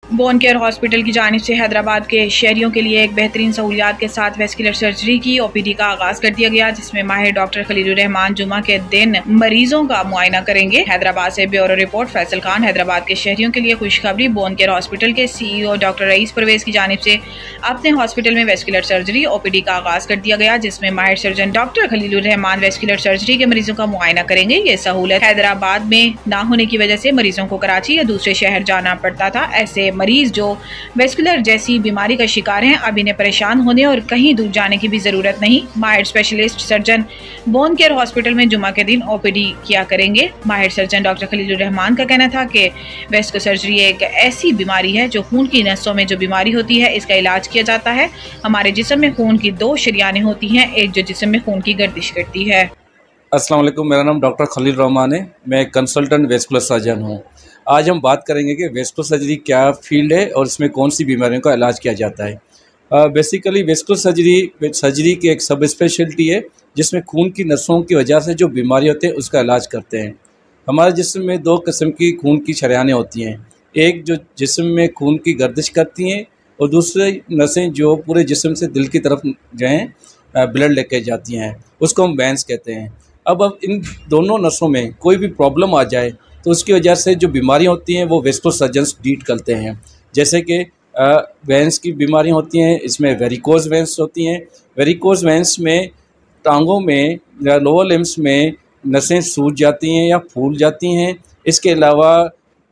Bone care hospital की जानिब से हैदराबाद के शहरियों के लिए एक बेहतरीन सहूलियात के साथ वेस्कुलर सर्जरी की ओपीडी का आगाज कर दिया गया, जिसमें माहिर डॉक्टर खलीलुर रहमान जुमा के दिन मरीजों का मुआयना करेंगे। हैदराबाद से ब्यूरो रिपोर्ट फैसल खान। हैदराबाद के शहरियों के लिए खुशखबरी। बोन केयर हॉस्पिटल के CEO डॉक्टर रईस परवेज की जानिब से अपने हॉस्पिटल में वेस्कुलर सर्जरी ओपीडी का आगाज कर दिया गया, जिसमें माहिर surgeon doctor Khalilur Rahman vascular surgery के मरीजों का मुआयना करेंगे। ये सहूलत हैदराबाद में न होने की वजह से मरीजों को कराची या दूसरे शहर जाना पड़ता था। ऐसे मरीज जो वेस्कुलर जैसी बीमारी का शिकार हैं, अब इन्हें परेशान होने और कहीं दूर जाने की भी जरूरत नहीं। माहिर specialist surgeon bone care hospital में जुमा के दिन ओपीडी किया करेंगे। माहिर सर्जन डॉक्टर खलीलुर रहमान का कहना था कि वेस्कुलर सर्जरी एक ऐसी बीमारी है जो खून की नसों में जो बीमारी होती है, इसका इलाज किया जाता है। हमारे जिस्म में खून की दो शरियानें होती हैं, एक जो जिस्म में खून की गर्दिश करती है। अस्सलाम वालेकुम, मेरा नाम डॉक्टर खलील रहमान है। मैं कंसल्टेंट वेस्कुलर सर्जन हूँ। आज हम बात करेंगे कि वेस्कुलर सर्जरी क्या फील्ड है और इसमें कौन सी बीमारियों का इलाज किया जाता है। बेसिकली वेस्कुलर सर्जरी की एक सब स्पेशलिटी है जिसमें खून की नसों की वजह से जो बीमारी होती है उसका इलाज करते हैं। हमारे जिस्म में दो किस्म की खून की शरियानें होती हैं, एक जो जिस्म में खून की गर्दिश करती हैं और दूसरी नसें जो पूरे जिस्म से दिल की तरफ जो हैं ब्लड लेके जाती हैं, उसको हम वेंस कहते हैं। अब इन दोनों नसों में कोई भी प्रॉब्लम आ जाए तो उसकी वजह से जो बीमारियां होती हैं वो वेस्कुलर सर्जन्स डील करते हैं। जैसे कि वेंस की बीमारियां होती हैं, इसमें वेरिकोज वेंस होती हैं। वेरिकोज वेंस में टांगों में या लोअर लिम्स में नसें सूज जाती हैं या फूल जाती हैं। इसके अलावा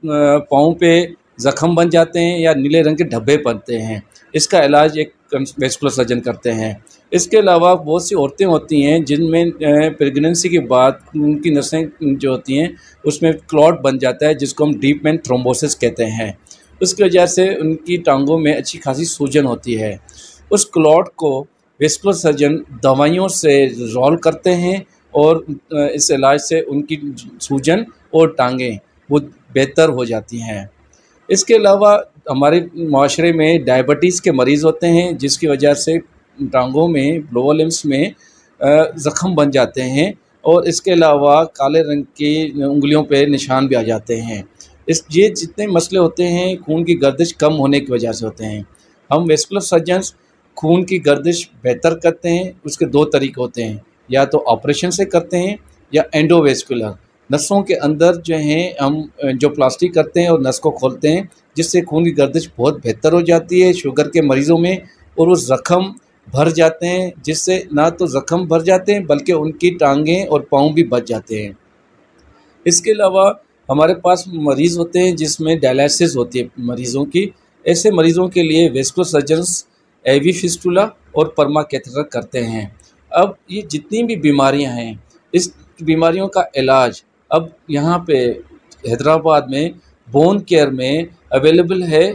पाँव पे ज़ख़म बन जाते हैं या नीले रंग के धब्बे पड़ते हैं। इसका इलाज एक वेस्कुलर सर्जन करते हैं। इसके अलावा बहुत सी औरतें होती हैं जिनमें प्रेगनेंसी के बाद उनकी नसें जो होती हैं उसमें क्लॉट बन जाता है, जिसको हम डीप वेन थ्रोम्बोसिस कहते हैं। उसकी वजह से उनकी टांगों में अच्छी खासी सूजन होती है। उस क्लॉट को वेस्कुलर सर्जन दवाइयों से रिजॉल्व करते हैं और इस इलाज से उनकी सूजन और टांगें वो बेहतर हो जाती हैं। इसके अलावा हमारे माशरे में डायबिटीज़ के मरीज़ होते हैं जिसकी वजह से टांगों में लोअर लिम्स में ज़ख़म बन जाते हैं और इसके अलावा काले रंग की उंगलियों पे निशान भी आ जाते हैं। ये जितने मसले होते हैं खून की गर्दिश कम होने की वजह से होते हैं। हम वेस्कुलर सर्जन्स खून की गर्दिश बेहतर करते हैं। उसके दो तरीके होते हैं, या तो ऑपरेशन से करते हैं या एंडोवेस्कुलर। नसों के अंदर जो हैं हम जो प्लास्टिक करते हैं और नस को खोलते हैं, जिससे खून की गर्दिश बहुत बेहतर हो जाती है शुगर के मरीज़ों में, और वो ज़ख़म भर जाते हैं, जिससे ना तो ज़ख़म भर जाते हैं बल्कि उनकी टांगें और पाँव भी बच जाते हैं। इसके अलावा हमारे पास मरीज़ होते हैं जिसमें डायलिसिस होती है मरीज़ों की। ऐसे मरीज़ों के लिए वेस्कुलर सर्जन्स एवी फिस्टुला और परमा कैथेटर करते हैं। अब ये जितनी भी बीमारियां हैं, इस बीमारियों का इलाज अब यहाँ पे हैदराबाद में बोन केयर में अवेलेबल है।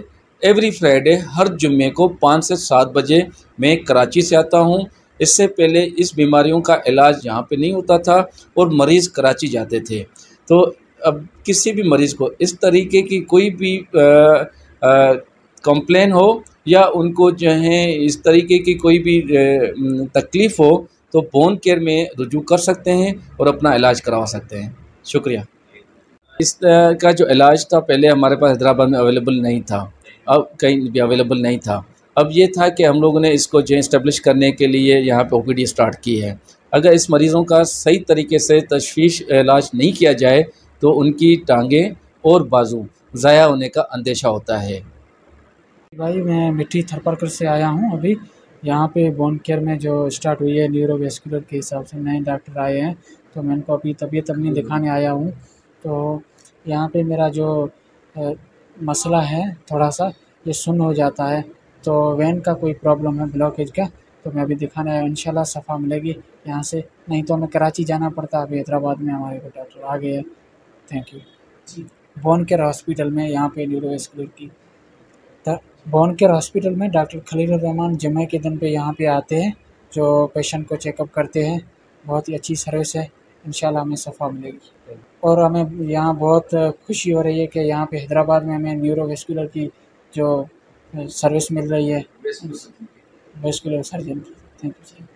एवरी फ्राइडे हर जुम्मे को 5 से 7 बजे मैं कराची से आता हूँ। इससे पहले इस बीमारियों का इलाज यहाँ पे नहीं होता था और मरीज़ कराची जाते थे। तो अब किसी भी मरीज़ को इस तरीके की कोई भी कंप्लेन हो या उनको जो है इस तरीके की कोई भी तकलीफ़ हो तो बोन केयर में रुजू कर सकते हैं और अपना इलाज करवा सकते हैं। शुक्रिया। इस का जो इलाज था पहले हमारे पास हैदराबाद में अवेलेबल नहीं था, अब कहीं भी अवेलेबल नहीं था। अब ये था कि हम लोगों ने इसको जो इस्टेब्लिश करने के लिए यहाँ पे ओपीडी स्टार्ट की है। अगर इस मरीज़ों का सही तरीके से तशख़ीस इलाज नहीं किया जाए तो उनकी टांगें और बाजू ज़ाया होने का अंदेशा होता है। भाई मैं मिट्टी थरपरकर से आया हूँ। अभी यहाँ पे बोन केयर में जो स्टार्ट हुई है न्यूरोवेस्कुलर के हिसाब से नए डॉक्टर आए हैं, तो मैं इनको अभी तबीयत अपनी दिखाने आया हूँ। तो यहाँ पे मेरा जो मसला है थोड़ा सा ये सुन्न हो जाता है, तो वेन का कोई प्रॉब्लम है ब्लॉकेज का, तो मैं अभी दिखाने आया हूँ। इंशाल्लाह सफ़ा मिलेगी यहाँ से, नहीं तो हमें कराची जाना पड़ता। अभी हैदराबाद में हमारे को डॉक्टर आ गए हैं। Thank you. Bone care hospital में यहाँ पे न्यूरोवेस्कुलर की बोन केयर हॉस्पिटल में डॉक्टर खलीलुर रहमान जुम्मे के दिन पे यहाँ पे आते हैं, जो पेशेंट को चेकअप करते हैं। बहुत ही अच्छी सर्विस है, इंशाल्लाह हमें सफ़ा मिलेगी। और हमें यहाँ बहुत खुशी हो रही है कि यहाँ पे हैदराबाद में हमें न्यूरोवेस्कुलर की जो सर्विस मिल रही है, वेस्कुलर सर्जन की। Thank you.